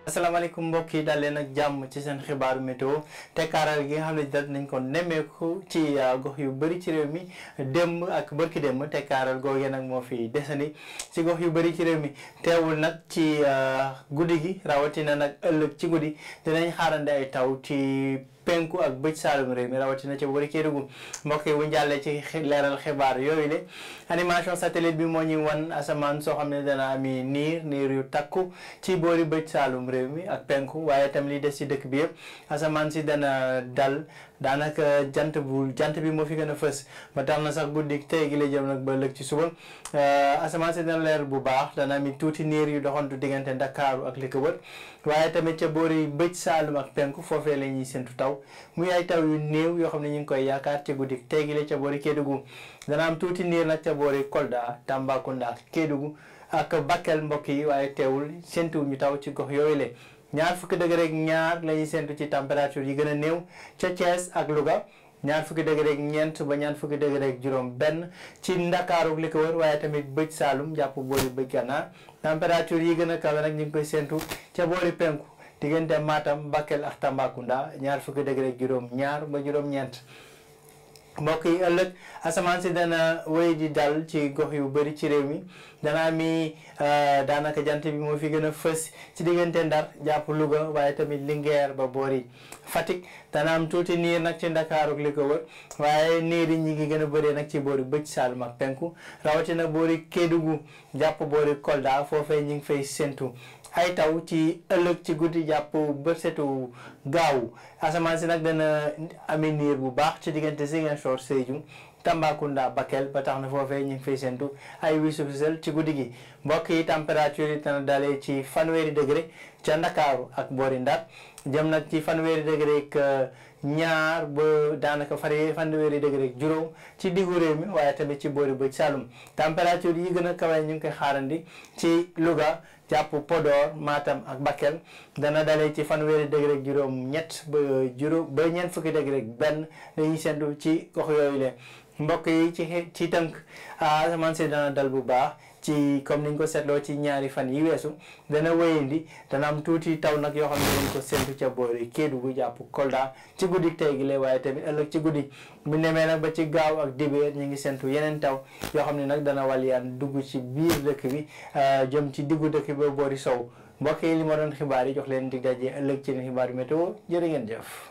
asalaamaaleykum mbokk yi daal leen ak jàmm ci seen xibaaru météo tekkaaral gi nga xam ne dal nañ ko nemmeeku ci gox yu bëri ci réew mi démb ak bërki démb tekkaaral googee nag moo fi desandi ci gox yu bëri ci réew mi teewul nag ci guddi gi rawatina nag ëllëg ci guddi dinañ xaarandi ay taw ci penku ak bëj saalum réew mi rawatina ci boori Kédougou mbokk yi bu ñu jàllee ci leeral xibaar yooyu le animation satellite bi moo ñu wan asamaan soo xam ne dana ami niir yu takku ci boori bëj saalum réew mi ak penku waaye tam li des ci dëkk bi yëpp asamaan si dana dal daanaka jant bi moo fi gën a fës ba tax na sax guddi tey gi la jëm nag ba lëg ci suba asamaan si dana leer bu baax dana ami tuuti niir yu doxantu diggante Ndakaaru ak li ko wër waaye tamit ca boori bëj saalum ak penku foofee la ñuy séntu taw muy ay taw yu néew yoo xam ne ñu ngi koy yaakaar ci guddi tey gi la ca boori Kédougou dana am tuuti niir nag ca boori Kolda Tambacounda Kédougou ak Bakel mbokk yi waaye teewul séntu ñu taw ci gox yooyu le ñaar fukki degré ak ñaar la ñuy séntu ci température yi gën a néew ca Thiès ak Louga ñaar fukki degré ak ñeent ba ñaar fukki degré ak juróom benn ci Ndakaaru li ko wër waaye tamit bëj Saalum jàpp boori bëj Gànnaar température yi gën a kawe nag ñu ngi koy séntu ca boori penku diggante Matam Bakel ak Tambacounda ñaar fukki degré ak juróom ñaar ba juróom ñeent mbokk yi ëllëg asamaan si dana wéy di dal ci gox yu bëri ci réew mi dana ami daanaka jant bi moo fi gën a fës ci diggante Ndar jàpp Louga waaye tamit Linguère ba boori Fatick dana am tuuti niir nag ci Ndakaaru ak li ko wër waaye niir yi ñi ngi gën a bëree nag ci boori bëj Saalum ak penku rawatina boori Kédougou jàpp boori Kolda foofee ñi ngi fay séntu ay taw ci ëllëg ci guddi jàpp bërsetu gaawu asamaan si nag dana ami niir bu baax ci diggante Ziguinchor Sédhiou Tambacounda Bakel ba tax na foofee ñu ngi fay séntu ay wisu fisel ci guddi gi mbokk yi température yi dana dalee ci fanweeri degré ca Ndakaaru ak boori Ndar jëm nag ci fanweeri degré ak ñaar ba daanaka fanweeri degré ak juróom ci diggu réew mi waaye tamit ci boori bëj Saalum température yi gën a kawe ñu ngi koy xaarandi ci Louga jàpp Podor Matam ak Bakel dana dalee ci fanweeri degré ak juróom ñett ba ñeent fukki degré ak benn dañuy sentu ci gox yooyu leen mbokk yi ci tënk asamaan si dana dal bu baax ci comme niñ ko seetloo ci ñaari fan yi weesu dana wéyandi dana am tuuti taw nag yoo xam ne dañ ko séntu ca boori Kédougou jàpp Kolda ci guddi tey gi la waaye tamit ëllëg ci guddi bu demee nag ba ci gaaw ak dibéer ñu ngi séntu yeneen taw yoo xam ne nag dana walyaan dugg ci biir dëkk bi jëm ci diggu dëkk bi ba boori sow mbokk yi li ma doon xibaar yi jox leen dig daje ëllëg ci xibaar météo jërë ngeen jëf